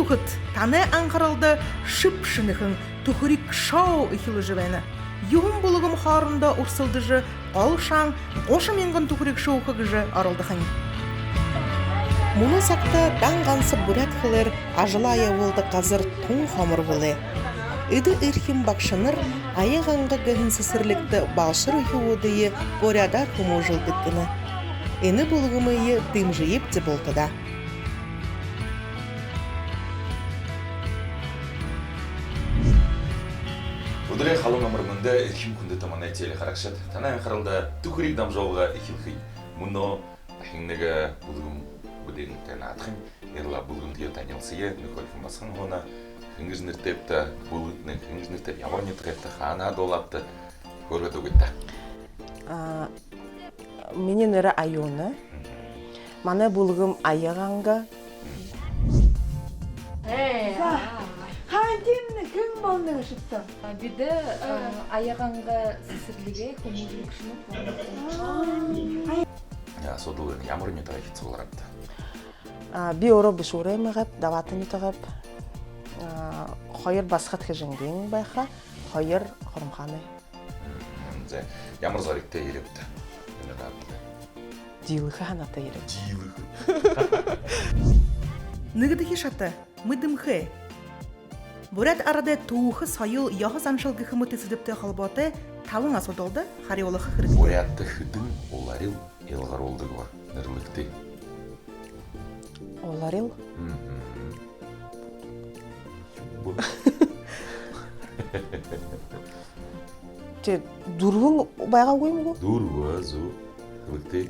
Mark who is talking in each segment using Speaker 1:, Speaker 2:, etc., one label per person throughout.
Speaker 1: тухыт, таны аңқаралды шып-шынықын тухырик шау ихилы жывені. Юғым болығым харында урсылды жы, қол шаң, ошы менгін тухырик шау қығы жы арылды қани. Мұны сақта даңғансы бурят қылыр, ажыла ая олды қазір тұң қамыр бұлы. Үді үрхім бақшыныр, аяғанға ғын сысырлікті балшыр үйі одыйы борядар құму жылдыққыны. Ені болығымыйы дым жиып де болтыда.
Speaker 2: Удырай халым амырмында эрхим күнді таман әйтелі қарақшат. Танайын қаралда түкірек дамжауға эхилхи. Мұны ахиннеге бұлғым бұден тәні атқын. Ерла бұлғым дейін танылсыйы, нүкөлкім басқан ғона. Хыңғыжныртепті, бұлғытны хыңғыжныртеп, яварнетқепті, хана долапты. Көргөт өгітті.
Speaker 3: Менен өрі айоны. Мана бұлғым аяғанға.
Speaker 4: Хантимні кім болны ұшыпты?
Speaker 5: Биде аяғанға сесірліге көмілік шынып.
Speaker 2: Содылын ямыр не тарайфет соларапты.
Speaker 3: Би оро бішурай мағып, даватын етіғіп. Қойыр басқат хыжыңден байқа, қойыр құрымханы.
Speaker 2: Ямыр заректе ерепті.
Speaker 3: Дилығы ханаты ереп.
Speaker 2: Дилығы.
Speaker 1: Нығыдығы шаты, мұдымхы. Бурят арады туухы сайыл яғы саншылғы қымыты сідіпті қалбаты талың асодалды, қари олығы қырды.
Speaker 2: Бурятты хыдың оларил елғар олдығы бар, нұрлықты.
Speaker 3: Оларил? Те дұрғын байға қоймы ғо?
Speaker 2: Дұрғы, зу, қылықты.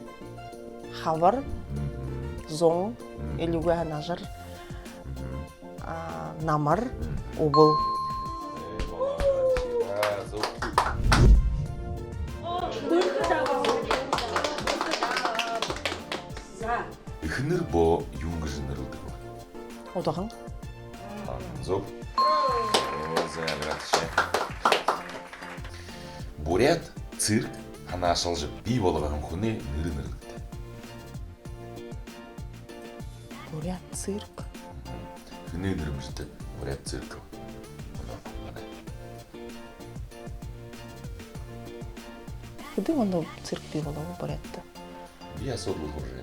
Speaker 3: Хавар, зоң, елуге ханажыр, намар, обыл.
Speaker 2: Үхінір бұ юңғы жынырылды ба?
Speaker 3: Одағын?
Speaker 2: Зоп. Бурят, цирк, хана ашалжы бей болығағын құны ныры-нырылды.
Speaker 3: Бурят цирк.
Speaker 2: Күні нырымжыды бурят циркі.
Speaker 3: Куды онда цирк бей болығы бурятты?
Speaker 2: Я содыл ғоржы.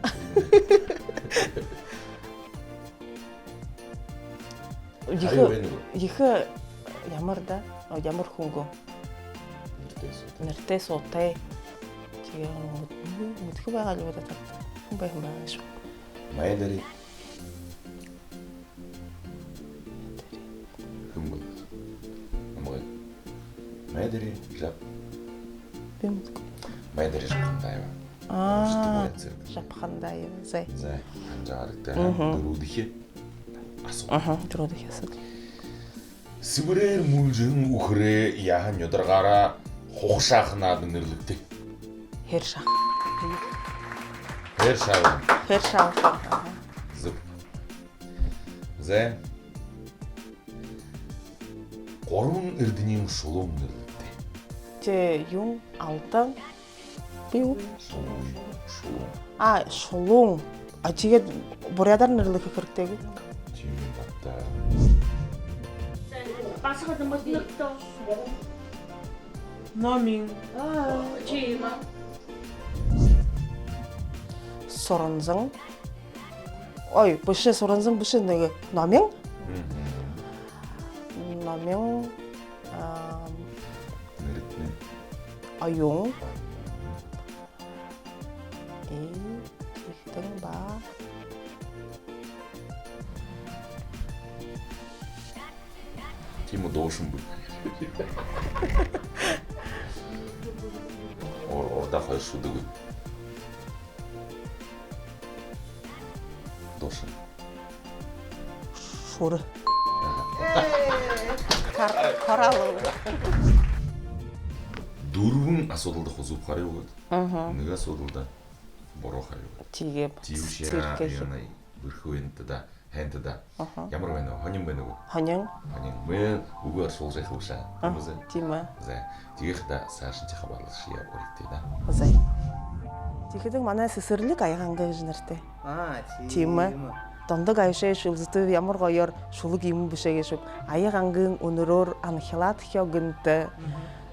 Speaker 3: Ехі ямыр да, ямыр хунгу. Нірте сотай. Мүткі бағалы өді тапты. Байым бағалы шоқ.
Speaker 2: Майя дари. Кім бұл? Амғай. Майя дари, жап.
Speaker 3: Бем мүткі.
Speaker 2: Майя дари жапқандайы ба.
Speaker 3: Жапқандайы, зай.
Speaker 2: Зай, қанжағарықта дұрудығы.
Speaker 3: Дұрудығы асыл.
Speaker 2: Сібірер мүлжің ұқыры яғын өдірғара қоқшақын адың үрлікті.
Speaker 3: Хер шақ.
Speaker 2: Хер шағын.
Speaker 3: Хер шақ.
Speaker 2: Зып. Зай. Қорын үрдінен шолуң үрлікті.
Speaker 3: Те юң алтын. Беу?
Speaker 2: Шолуң.
Speaker 3: Шолуң. Теге бурядар үрлікі кіріктегі?
Speaker 2: Түймен бапта.
Speaker 4: Басқады мұтынықты.
Speaker 3: Номин.
Speaker 4: Чима.
Speaker 3: Сорынзың. Ой, бұшы сорынзың, бұшы неге? Номин? Номин.
Speaker 2: Нырытны.
Speaker 3: Айың. Тектің ба.
Speaker 2: Тему доушын бұл. Орда қой шуды ғой. Доушын.
Speaker 3: Шуры. Қаралы.
Speaker 2: Дұрғын асодылды қозуып қарай өғыд. Неге асодылды боро қарай өғыд.
Speaker 3: Тиге
Speaker 2: Тиушия янай бірхуенті да, хенті да. Ямар бәні, ханин бәні өғыд.
Speaker 3: Ханин?
Speaker 2: Ханин. Мен ұғыр сол жайқы ұша.
Speaker 3: Тима.
Speaker 2: Тиге қыда сашынчы қабарлышия оректе да.
Speaker 3: Зай. Тигедің мана сысырлық аяғанға жынырты. Тима. Тондо гайше шылзыты ямар гойор шулу киму бишегешип, аяк ангын унурор анхилат хёгынты,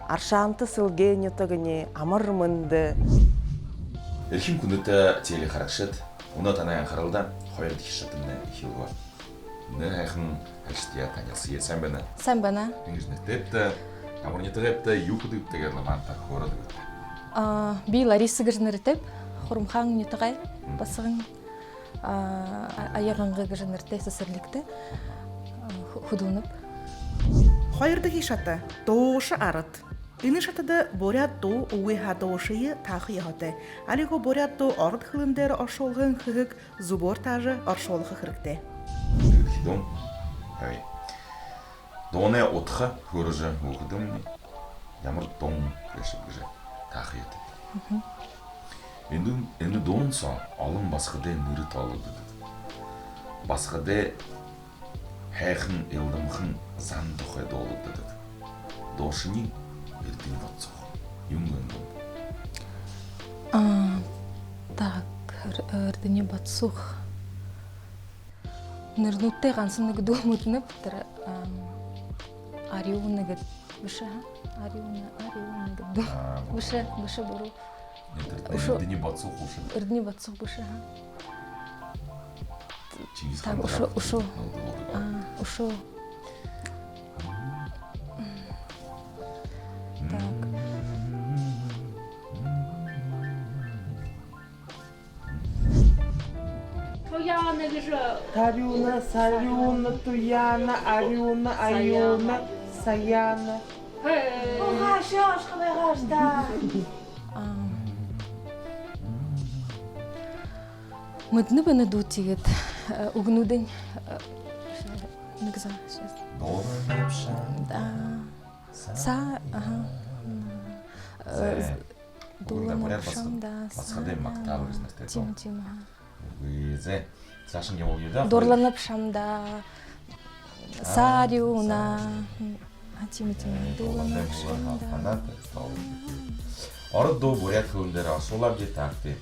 Speaker 3: аршанты сылген ютогыне амармынды.
Speaker 2: Эрхим күнөтө теле харакшат, уна танаyan харалда хойр дишатынна ихилго. Не хайхын алштия танясы есен бена.
Speaker 3: Sen bana?
Speaker 2: Ингижнетепте, амурнетепте юхудып деген ламанта хорады.
Speaker 3: Би Лариса гыжныртеп, хурумхан нютагай басыгын аягынга гыжнырте сесерликте худунуп.
Speaker 1: Хайырды хишата, тошы арыт. Ины шатыда борят то уйха тошыйы тахы яхаты. Алиго борят то арыт хылындары аршолғын хыгык зубор тажы аршолғы хырыкте.
Speaker 2: Хидом. Ай. Доне отха хуржа угдым. Ямар дом решип гыжа тахыйты. Энди донса алым басқыда ныры талыды. Басқыда хайхын элдымхын занды хой долыды. Дошыни эрдин батсох. Юнгын.
Speaker 3: Так, эрдине батсух. Нырнутте гансыныгы думутнып, ариуныгы быша, ариуныгы дум. Быша бору.
Speaker 2: Эрдине батсох ушын.
Speaker 3: Эрдине батсух быша.
Speaker 2: Чингисхан.
Speaker 3: Так, ушо. Ушо. Так.
Speaker 4: Тояна гыжа.
Speaker 6: Тарюна, Сарюна, Туяна, Арюна, Аюна, Саяна.
Speaker 4: Охаш, ашкабай гашта.
Speaker 3: Мыдны баны дутигет угнудень. Нигза сейчас. Да. Са, ага. Дулана пшам, да.
Speaker 2: Басқадай мақтау өзнесте.
Speaker 3: Тим.
Speaker 2: Визе. Сашын ел үйді.
Speaker 3: Дорлана пшам, да. Сарюна. Тим. Дулана пшам, да.
Speaker 2: Арыд до бурят хылындары асолап жет акты.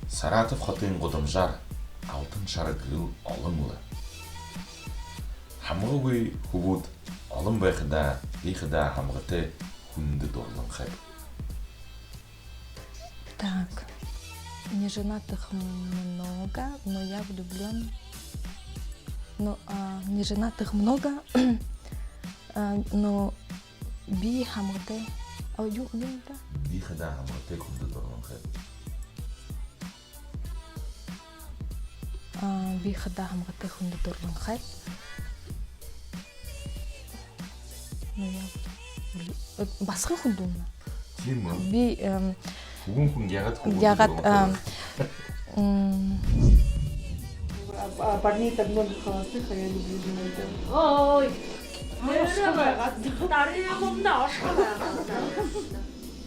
Speaker 2: Саратов хатын годымжар, алтын шары гыл алым ұлы. Хамғы гүй хубуд, алым байқыда, бейқыда хамғыты хүнді дорлым хайп.
Speaker 3: Так. Неженатых много, но я влюблен. Но неженатых много, но би хамғыты. Юнда?
Speaker 2: Бейқыда хамғыты хүнді дорлым хайп.
Speaker 3: بيخدع مغطي خند دورن خير басқы خندونا
Speaker 2: Тима.
Speaker 3: بي
Speaker 2: Бүгін яғат хубуд.
Speaker 3: яғат
Speaker 6: Парней так много холостых, а я люблю женатых.
Speaker 4: Ой. Ашкабай гашта. Тарыны мумна ашкабай гашта.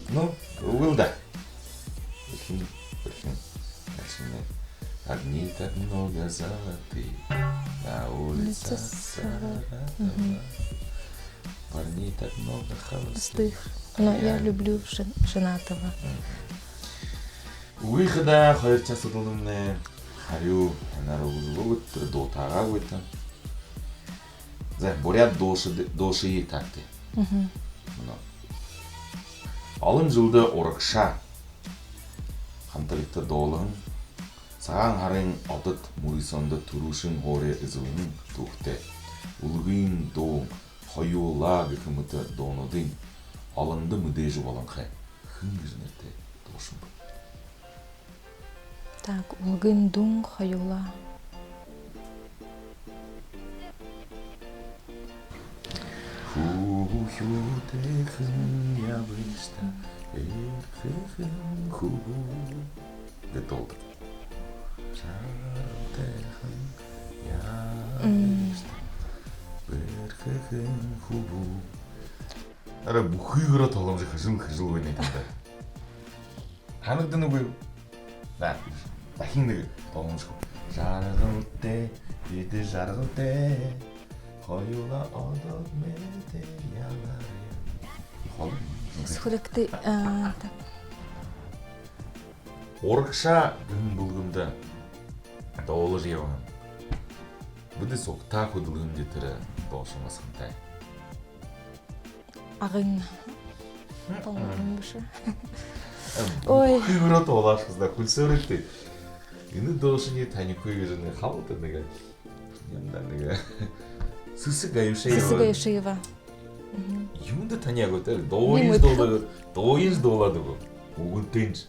Speaker 2: Ну, угылда. Огни так много золотых, на улице Саратова. Парней так много холостых.
Speaker 3: но я люблю женатого.
Speaker 2: Выхода хайр часыдылымны харю нарuguzлугут дотага өйтті. Борят дошыйы тәкті. Алым жылды орықша қамтылықты долығын саған харың адыт мурисонды турушын хоре ызылын тухте. Улғын доң хайула гүкіміті донудың алынды мүдежі болын хай. Хын гүзінерді дошын бұл.
Speaker 3: Так, улгын дун хаюла.
Speaker 2: Ху-ху-ху-техін ябышта, эрхехін ху-ху. Де толды. Шар-техін ябышта, эрхехін ху-ху. Ара бұхыйғыра толым жы хыжыл ойнайтында. Ханығдыны бұл? Да, бахинды толым жы. Жарығыл те, еді жарығыл те. Хаюла адат материалары.
Speaker 3: Схулекты, так.
Speaker 2: Орықша күн бұлғымды. Доолы жеван. Буде сокта худылгын детері болшымыз қынтай.
Speaker 5: Ағын. Толмағын бұшы. Ой.
Speaker 2: Күйгірі тоғылашқызда күлсөрікті. Үні доошыне тәні көйгіріні қалыты неге. Янда неге. Сысы Гаюшеева.
Speaker 5: Сысы Гаюшеева.
Speaker 2: Юмды таня көтер. Доойынж долады бұл. Оғын тенш.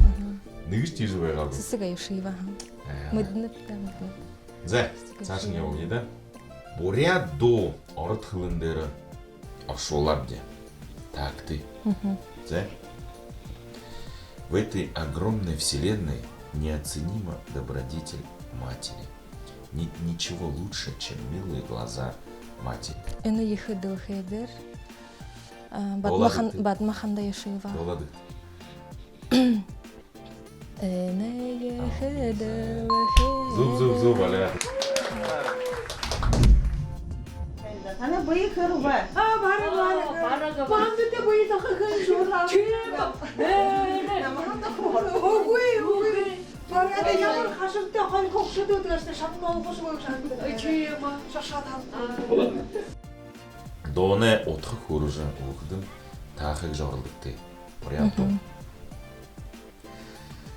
Speaker 2: Негіш тежі байға бұл.
Speaker 5: Сысы Гаюшеева. Мүдініп та мүдініп.
Speaker 2: Зә, сашын я ойнеді. Боря до орыт хылындары ашолар де. Так ты. Зә? В этой огромной вселенной неоценима добродетель матери. Нет ничего лучше, чем милые глаза матери.
Speaker 5: Үні ехі дылхедер. Батмаханда Яшеева.
Speaker 2: Долады.
Speaker 5: Үні ехі дылхедер.
Speaker 2: Зуб, аля.
Speaker 1: Ана быйы кырба.
Speaker 4: 바라가
Speaker 6: 밤도 때 보이서 그 쇼라. 바라가 양을 가실 때 한국 수도 들었을 때 샷나고 싶어 샷는데.
Speaker 4: 주ема
Speaker 6: 샷샷한.
Speaker 2: Доне отхы көріжі оқыдым, тақық жарылдықты. Боря до.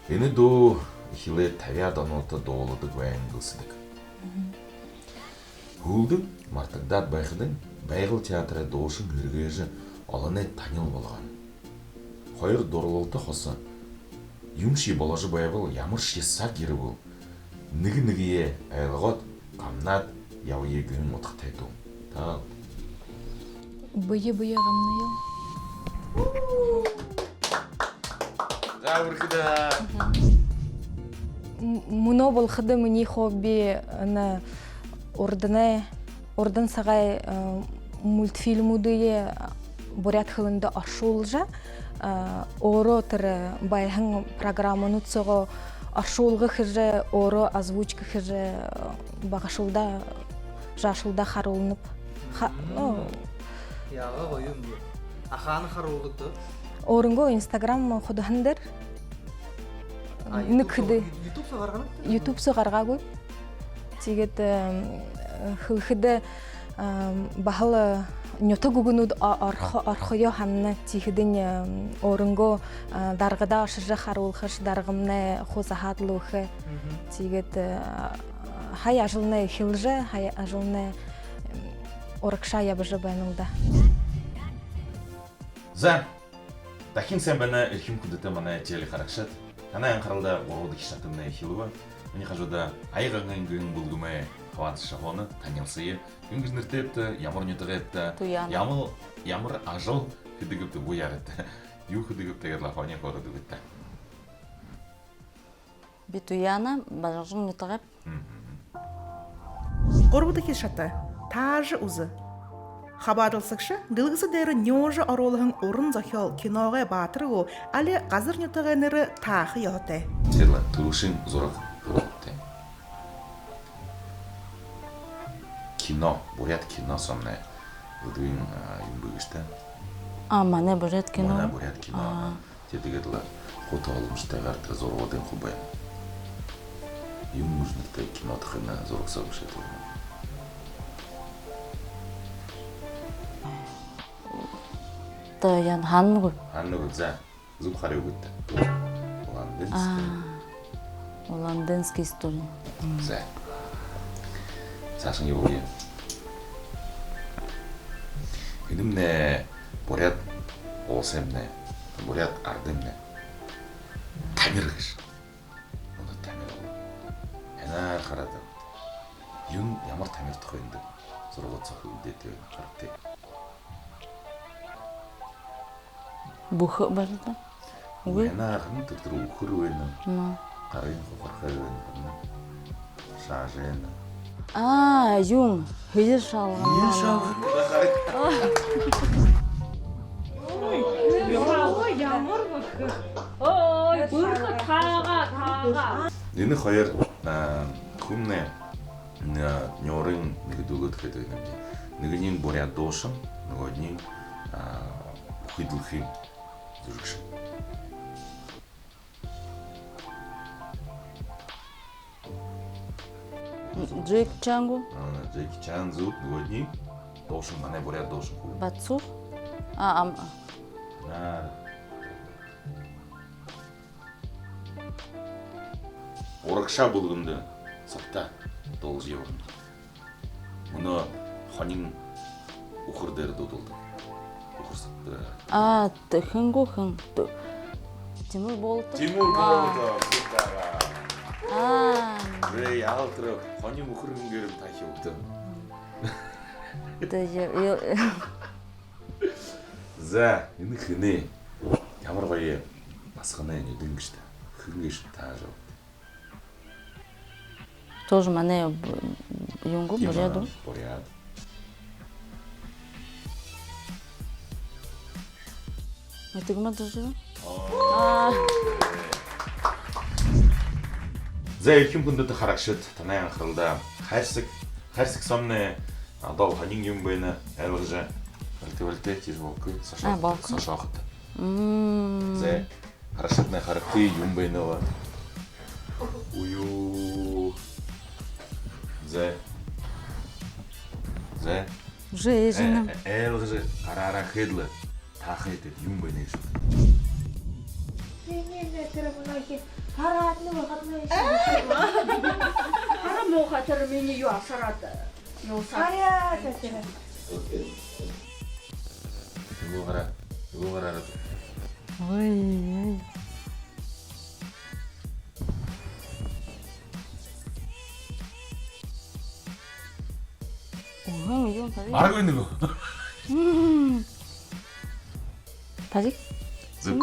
Speaker 2: Ені до хиле тавядан оты доолыдық вәйін қылсыдық. Гулдың мартагдат байқыдың байғыл театры доошын үргежі алыны танил болған. Қойыр дорлылты қосы. Юмши болажы байбыл ямыр шеса кері бұл. Нігі-нігіе айлығыт, қамнат, яуе гүн отқытайды. Тағыл.
Speaker 5: Бые ғамны ел.
Speaker 2: Жабырқыда.
Speaker 5: Мұно болқыды мұни хобби ордан сағай мультфильмудые борят хылында ашулжа. Оро тірі байхың программаны тұсығы ашулғы хыжы, оро озвучка хыжы бағашылда, жашылда қарылынып.
Speaker 7: Яға қойым бұл. Ақаны қарулықты.
Speaker 5: Орынғы Инстаграм құдығындыр. Нүкіді.
Speaker 7: Ютуб сағарғаны?
Speaker 5: Ютуб сығарға көй. Тегет хылхыды бағылы нөті күгінуд архойо хамны тихидин орынғы дарғыда ашыжы қарулхыш дарғымны хозахатлухы. Тегет хай ажылны хилжы, хай ажылны орықша ябыжы байныңда.
Speaker 2: За, тахин сен бәні үлхім күндіті мана телі қарақшат. Ана ян қаралда орғыды кешаттымны хилуа. Мені қажуда айғанған күн бұлгымай қавансы шағуаны танылсыйы. Күн күзніртепті, ямыр нетіғі етті. Ямыр ажыл күдігіпті бұяр етті. Ю күдігіпті ерлі қауане қорыды бітті.
Speaker 8: Битуяна, бажың нетіғіп.
Speaker 1: Qorbuda keshata, tajı uzı. Xabadılsıqşı, dılgısı deri nyoji arolığın orun zahyal kinoğa batırığı, ali qazır nötüğenleri taxı yoğutu.
Speaker 2: Серла, турушин зорах продукты. Кино, бурят кино сомне. Выдуин юмбыгышта.
Speaker 8: Мане бурят кино.
Speaker 2: Мана бурят кино. Тедігеділа қоты алымышта ғартыр зорғадың құбайын. Юм нужнықты кино тұқына зорық сабыш етілді.
Speaker 8: Ян ханны ғой.
Speaker 2: Ханны көтзә, зуб қарай өтті.
Speaker 8: Лондонский история.
Speaker 2: Зә. Сашын ебу е. Едімне бурят олсемне, бурят ардымне. Тамир ғыш. Оны тамир олы. Әна қарады. Юн ямар тамир тұқойынды. Зорғат сақыл деті қарапты.
Speaker 8: Бұқы барды?
Speaker 2: Әна ғын тұқтыру ұқыр өйінің. Қарайын қоқарқай өйінің. Шажы өйінің.
Speaker 8: Юм, хүйір шалған.
Speaker 4: Ямыр бұқы. Ой, бұқы таға.
Speaker 2: Дені қойыр күмне нөрін нүгідулы тұқыды өйнімде. Нүгінен борят дошын, нүгінен құйдылхим жүргішін.
Speaker 8: Джек Чангу,
Speaker 2: Джеки Чан зовут, говори. Должен, мане бурят должен.
Speaker 8: Бацу.
Speaker 2: Оракша болгонда сапта долж еб. Муну ханин ухурдер додулду. Ухурсапты.
Speaker 8: Хынгу хын. Тимур болты.
Speaker 2: Тимур болду.
Speaker 8: А,
Speaker 2: Ре ялтыр ханин ухургөнгөр тахи утты. За, энэ хинэ. Ямар гоё басгана энэ дөнгөжтэй. Хөнгөш таажаа.
Speaker 8: тоже мане юнгу буряду.
Speaker 2: Буряд.
Speaker 8: Это гма даже.
Speaker 2: За ихэм хүндэд харагшид танай анхралда хайрсаг сомны одоо ханин юм байна ойлгож вэлтэй тийж болгүй сошоохот. За харагшидны харагтай юм байна. Ую. За
Speaker 8: Жизнь.
Speaker 2: Ойлгож гараараа хэдл таахад юм байна шүү.
Speaker 6: Не тэрэмнэхи хараатны хатны
Speaker 4: Хара муха тэр миний юу асараад юу
Speaker 6: Хараа тэр.
Speaker 2: Юу гараад.
Speaker 8: Ой. Юу тари?
Speaker 2: Аргүй нэг.
Speaker 8: Тари?
Speaker 2: Зүг.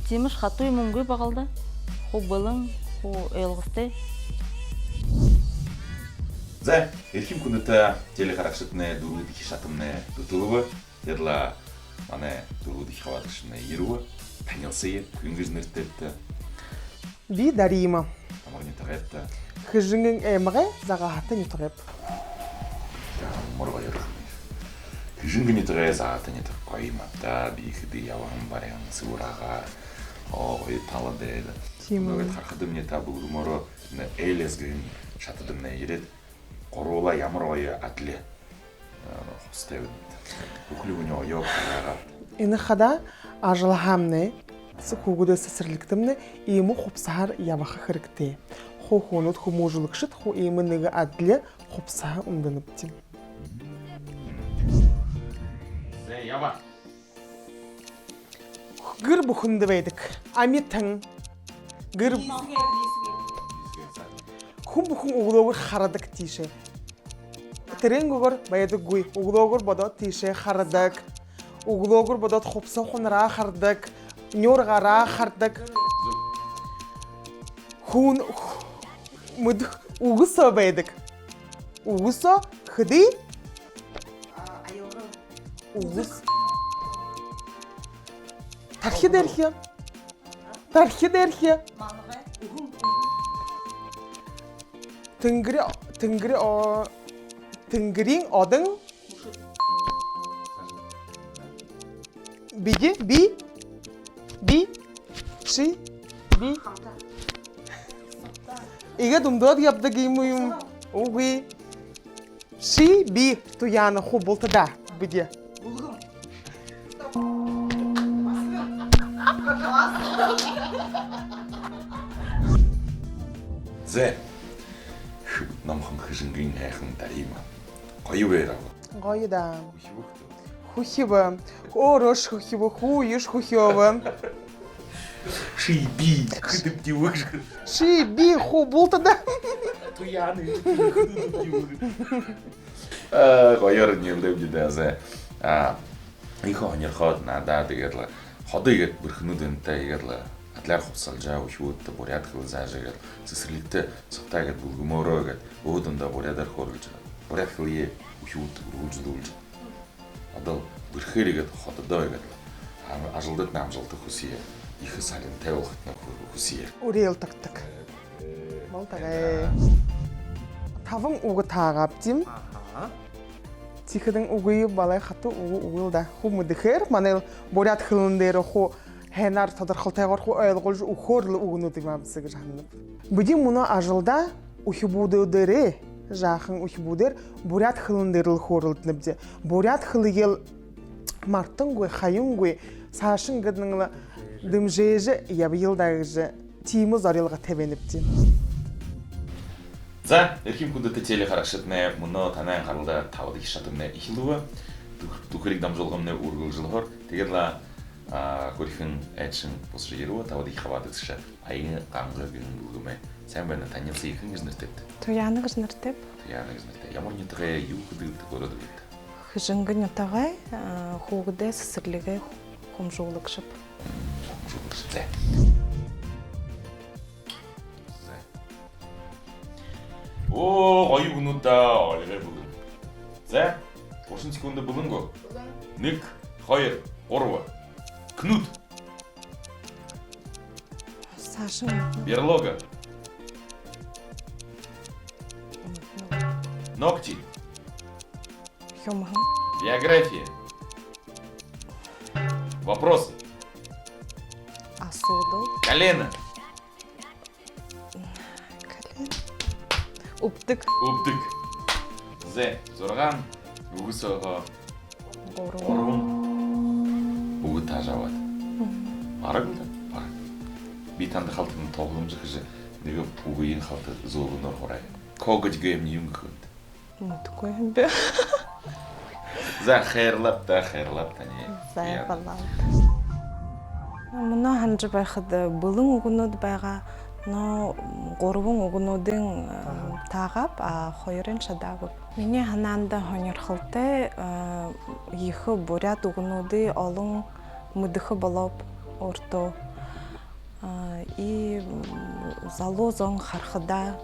Speaker 8: Тимиш хатуй мөнгө багалда. Ху болон, ху элгстэй.
Speaker 2: За, эрхэм хүндэт телехарагшидны дөрүүд их шатамны дутулгөө ярла манай дөрүүд их хаваагчны ирвэ танилцъя хөнгөж нэртэд
Speaker 3: Би Дарима.
Speaker 2: амарны тагаад
Speaker 3: Хижингийн эмгэ зага хатан ютрэп.
Speaker 2: моргоёр. Хижингний тагаад заатны гоё мата би ихэд яван барян сүрага ой таладэ. Нөгөө харахад миний та бүгмөрө элэсгэн шатадмны ирээд горуула ямар гоё адле хостэй бүхлүүний оёо гараа.
Speaker 3: Энэ хада ажлахамны сүхүгүдээс сэсэрлэгтэмнэ ийм хувцаар явах хэрэгтэй. Хуухунууд хүмүүжлэгшит ху ийм нэг адле хувцаа өмдөнөбтим.
Speaker 2: Зэ ява.
Speaker 3: Гэр бүхэнд байдаг. Амитан гэр хүн бүхэн өглөөгөр харадаг тийшээ. Тэрэнгөөр байдаггүй. Өглөөгөр бодоод тийшээ харадаг. Өглөөгөр бодоод хувцас хунраа хардаг. Нёргараа хардаг. Хүн мэд үгсөө байдаг. Үгсөө хэдий? Үгс. Тархидэрхэ. Тархидэрхэ. Тэнгэрийн одон би игээд өмдөд явдаг юм үгүй ши би туяна хубултада биде
Speaker 2: Зэ намхан хижингийн хайхан Дарима гоё байраа.
Speaker 3: гоё да хөхөв орож хөхөв хүүш хөхөв
Speaker 2: Ши би хэдэв дивэж.
Speaker 3: ши би хубултада
Speaker 2: Туяны. Гоёр нэлдэвдээ зэ. Их онёрхоод надаа тэгээд ходоо игээд бүрхнүүд энтэй игээд атлаар хувцалжаа өшүүд буряд хөл заажгаад цэцэрлэгтэй цогтаагээд бүлгмөөрөө гээд өөдөндөө бурядаар хөөрүүлж буряд хөлие өшүүд үргэлжлүүлж одоо бүрхээр игээд ходоо игээд ажлдад намжуулдаг хүсье их салин тавихт нэг хүсье
Speaker 3: үрэл тагтаг молтагай таван уг таагавдим Тихэдэн үгүй балай хату угуул да хумудэхэр манел бурят хылын дээр ху хенар тадар халтайгар ху ойлголж ухорлы угуну димамсыг жанып. Бүди муна ажылда ухибудыдыры жахын ухибудыр бурят хылындырыл хорылтныбды. Бурят хылыгел мартын гой хайын гой сашын гыдныңла дымжежі ябы йылдагыжы тимы зарылға тебеніпті.
Speaker 2: За, эрхим күндөтө теле харакшытне муно танайын карылда табыды шатымне ихилуы. Тухрик дамжолгомне ургул жылгор. Тегерла көрхин эчин босжы еруы табыды хавады тыша. Айы қаңғы гүнін бүгіме. Сән бәрні танилсы екін гізніртепті.
Speaker 5: Туяны гыжныртып.
Speaker 2: Туяны гізнірте. Ямар нетіғай юқыдықты көреді бетті.
Speaker 5: Хыжыңгы нютагай хугыды сысырлыгы хумжуулыкшып.
Speaker 2: Хумжуулыкшып. Зә. О, айы күнутта алғай бүгін. Зә, 30 секунды бүгін го. Ник, хайыр, орва. Кнут.
Speaker 5: Сашын.
Speaker 2: Берлога. Ногти.
Speaker 5: Хёмахын.
Speaker 2: Биография. Вопросы.
Speaker 5: Асудыл.
Speaker 2: Колено.
Speaker 5: Уптык.
Speaker 2: Уптык. Зе. Зорган. Угусоға. Орун. Угы тажават. Бара күлді? Бара. Бейтанды қалтының тоғылым жықыжы. Неге угы ең қалты зоғын орғырай. Когыч гөйімні юңғы күнді.
Speaker 5: Мұты көйім бе?
Speaker 2: За хайрлап та не.
Speaker 5: Зай балал. Мұна ханжы байқыды бұлың ұғынуды байға но горбун угунудың тағап, хойрын шадагып. Мене хананда хонер хылты ехы бурят угунуды олың мыдыхы болып орто. И залозон хархыда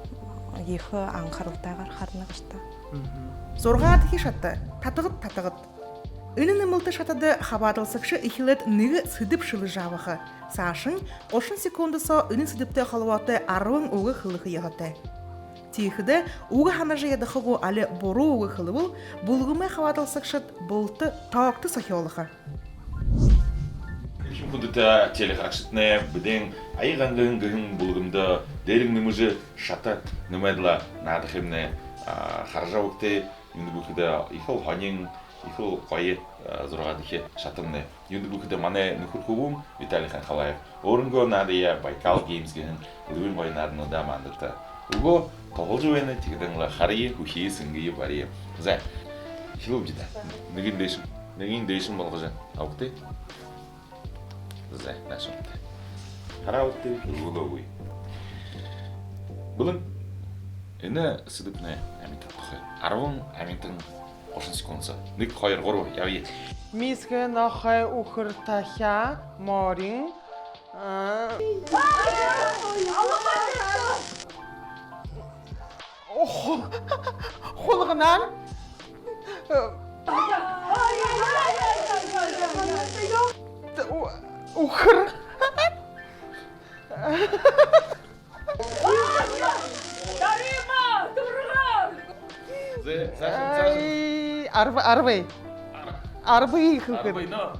Speaker 5: ехы аңқарылтағар харнығышты.
Speaker 1: Зорға атығы шатты, татығыт. Үнін мылты шатады хабадылсықшы ихилет ныгы сыдып шылы жавығы. Сашын, 30 секундысы үнін сыдыпты қалуаты арвың оғы қылығы еғыты. Тиіхіді оғы ханажы едіғығы алі бору оғы қылывыл, бұлғымай хабадылсықшыт бұлты тауқты сахиолығы.
Speaker 2: Кім күндіті телі қарақшытны бүден айғанғын ғын бұлғымды дәрің нымыжы шаты нымайдыла надықымны қаржа өкті үнді бүкіді ихыл ханин ихыл қойы зорғадығы шатымны. Үнді бүкіді мане нүхір құбым Виталий Ханхалаев. Орынғы надыя Байкал Геймсгін үлгіл байнарыны да мандықты. Уго тоғыл жуэні тегідіңлі қарайы хүхейі сіңгейі барайы. Зай, хилу бжида. Нігін дейшім болғыжы. Ауқты? Зай, нашым. Қара ауқты, ұлғылы өй. Бұлын, әні сыдыпны әмін тапқы. Арвың әмінтің 30 секундсы. Ник қойыр ғыру, яуи.
Speaker 3: Миске нахай ухыртахя морин. Холғынан. Ухыр. Арбай. Арбай хылгыр.
Speaker 2: Арбай, но?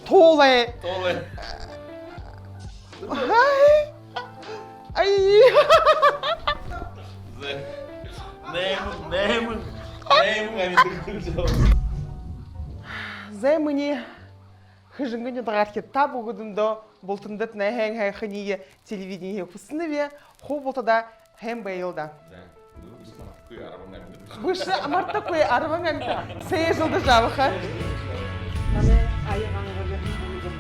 Speaker 3: Толай. Ай.
Speaker 2: Неймін, әміндің күржі.
Speaker 3: Зай мені хыжыңгыне дағарке таб ұғыдымды болтындыт нәйхәң хайхыние телевидение құсыныве қол болтада хэм бәйілда. Бұшы амарта көй арван әмді сәйе жылды жабыға. Мане айығанға бәхін болдым.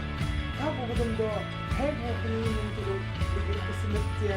Speaker 3: Таб ұғыдымды хэм хайхыние мұнтығы құсынытте.